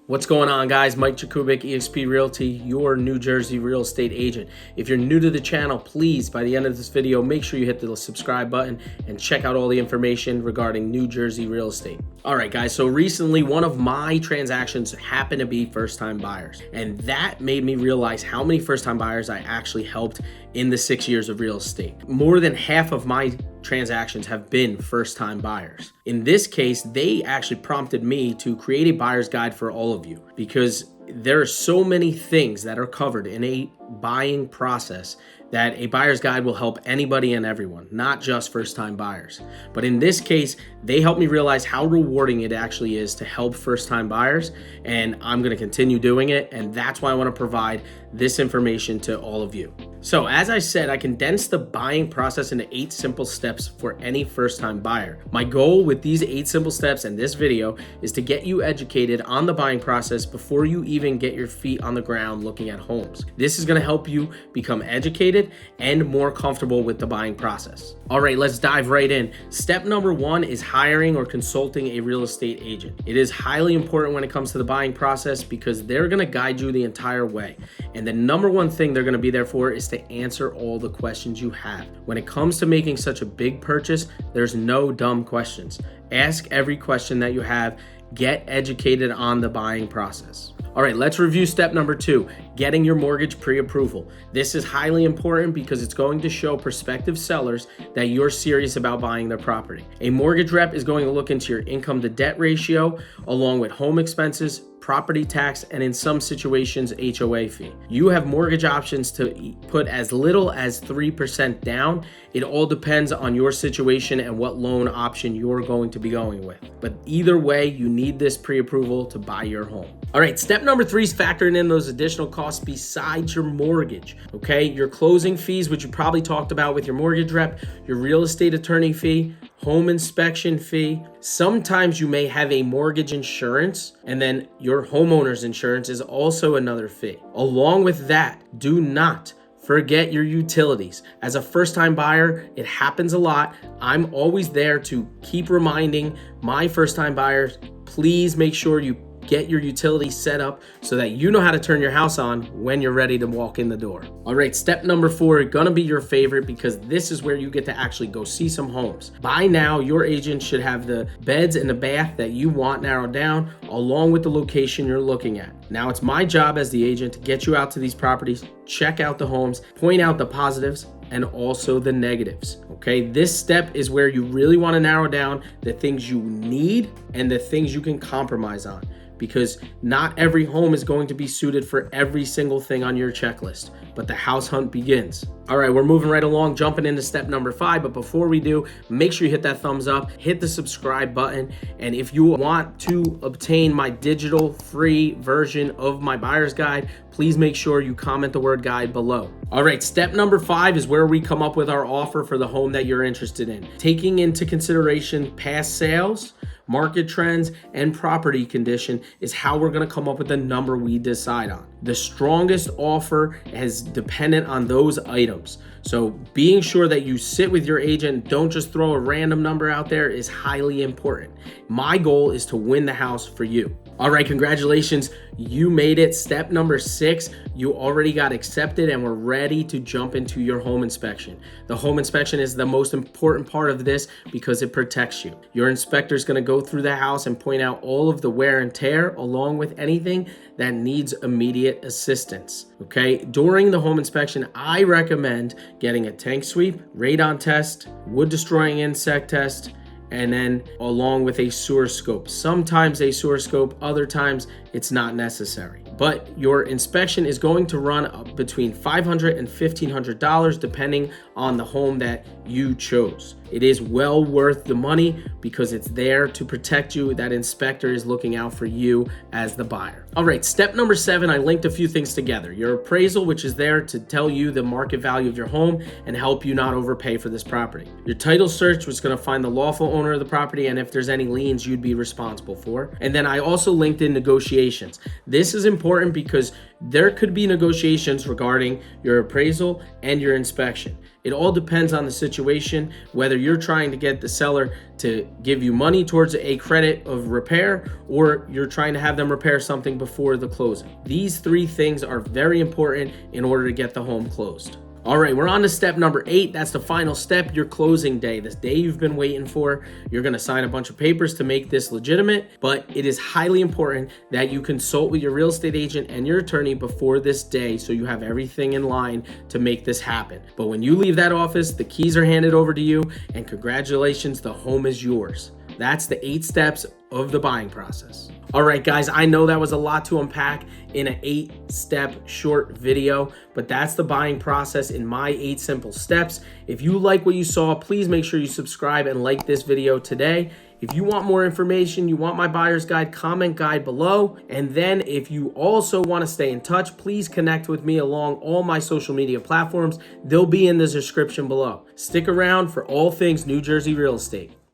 What's going on, guys? Mike Jakubik, eXp Realty, your New Jersey real estate agent. If you're new to the channel, please, by the end of this video, make sure you hit the subscribe button and check out all the information regarding New Jersey real estate. All right, guys, so recently one of my transactions happened to be first-time buyers, and that made me realize how many first-time buyers I actually helped in the 6 years of real estate. More than half of my transactions have been first-time buyers. In this case, they actually prompted me to create a buyer's guide for all of you because there are so many things that are covered in a buying process that a buyer's guide will help anybody and everyone, not just first-time buyers. But in this case, they helped me realize how rewarding it actually is to help first-time buyers, and I'm gonna continue doing it, and that's why I wanna provide this information to all of you. So as I said, I condensed the buying process into 8 simple steps for any first-time buyer. My goal with these 8 simple steps in this video is to get you educated on the buying process before you even get your feet on the ground looking at homes. This is gonna help you become educated and more comfortable with the buying process. All right, let's dive right in. Step number 1 is hiring or consulting a real estate agent. It is highly important when it comes to the buying process because they're gonna guide you the entire way. And the number one thing they're gonna be there for is to answer all the questions you have. When it comes to making such a big purchase, there's no dumb questions. Ask every question that you have. Get educated on the buying process. All right, let's review step number 2, getting your mortgage pre-approval. This is highly important because it's going to show prospective sellers that you're serious about buying their property. A mortgage rep is going to look into your income to debt ratio, along with home expenses, property tax, and in some situations, HOA fee. You have mortgage options to put as little as 3% down. It all depends on your situation and what loan option you're going to be going with. But either way, you need this pre-approval to buy your home. All right, step number 3 is factoring in those additional costs besides your mortgage, okay? Your closing fees, which you probably talked about with your mortgage rep, your real estate attorney fee, home inspection fee. Sometimes you may have a mortgage insurance, and then your homeowner's insurance is also another fee. Along with that, do not forget your utilities. As a first-time buyer, it happens a lot. I'm always there to keep reminding my first-time buyers, please make sure you get your utilities set up so that you know how to turn your house on when you're ready to walk in the door. All right, step number 4, gonna be your favorite because this is where you get to actually go see some homes. By now, your agent should have the beds and the bath that you want narrowed down along with the location you're looking at. Now it's my job as the agent to get you out to these properties, check out the homes, point out the positives, and also the negatives, okay? This step is where you really wanna narrow down the things you need and the things you can compromise on, because not every home is going to be suited for every single thing on your checklist, but the house hunt begins. All right, we're moving right along, jumping into step number 5, but before we do, make sure you hit that thumbs up, hit the subscribe button, and if you want to obtain my digital free version of my buyer's guide, please make sure you comment the word guide below. All right, step number 5 is where we come up with our offer for the home that you're interested in. Taking into consideration past sales, market trends, and property condition is how we're gonna come up with the number we decide on. The strongest offer is dependent on those items. So being sure that you sit with your agent, don't just throw a random number out there, is highly important. My goal is to win the house for you. All right, congratulations, you made it. Step number 6, you already got accepted and we're ready to jump into your home inspection. The home inspection is the most important part of this because it protects you. Your inspector is gonna go through the house and point out all of the wear and tear along with anything that needs immediate assistance, okay? During the home inspection, I recommend getting a tank sweep, radon test, wood destroying insect test, and then along with a sewer scope. Sometimes a sewer scope, other times it's not necessary. But your inspection is going to run between $500 and $1,500 depending on the home that you chose. It is well worth the money because it's there to protect you. That inspector is looking out for you as the buyer. All right, step number 7, I linked a few things together. Your appraisal, which is there to tell you the market value of your home and help you not overpay for this property. Your title search, which is gonna find the lawful owner of the property and if there's any liens you'd be responsible for. And then I also linked in negotiations. This is important important because there could be negotiations regarding your appraisal and your inspection. It all depends on the situation, whether you're trying to get the seller to give you money towards a credit of repair or you're trying to have them repair something before the closing. These three things are very important in order to get the home closed. All right, we're on to step number 8. That's the final step, your closing day. This day you've been waiting for. You're gonna sign a bunch of papers to make this legitimate, but it is highly important that you consult with your real estate agent and your attorney before this day so you have everything in line to make this happen. But when you leave that office, the keys are handed over to you, and congratulations, the home is yours. That's the 8 steps of the buying process. All right, guys, I know that was a lot to unpack in an 8-step short video, but that's the buying process in my 8 simple steps. If you like what you saw, please make sure you subscribe and like this video today. If you want more information, you want my buyer's guide, comment guide below. And then if you also want to stay in touch, please connect with me along all my social media platforms. They'll be in the description below. Stick around for all things New Jersey real estate.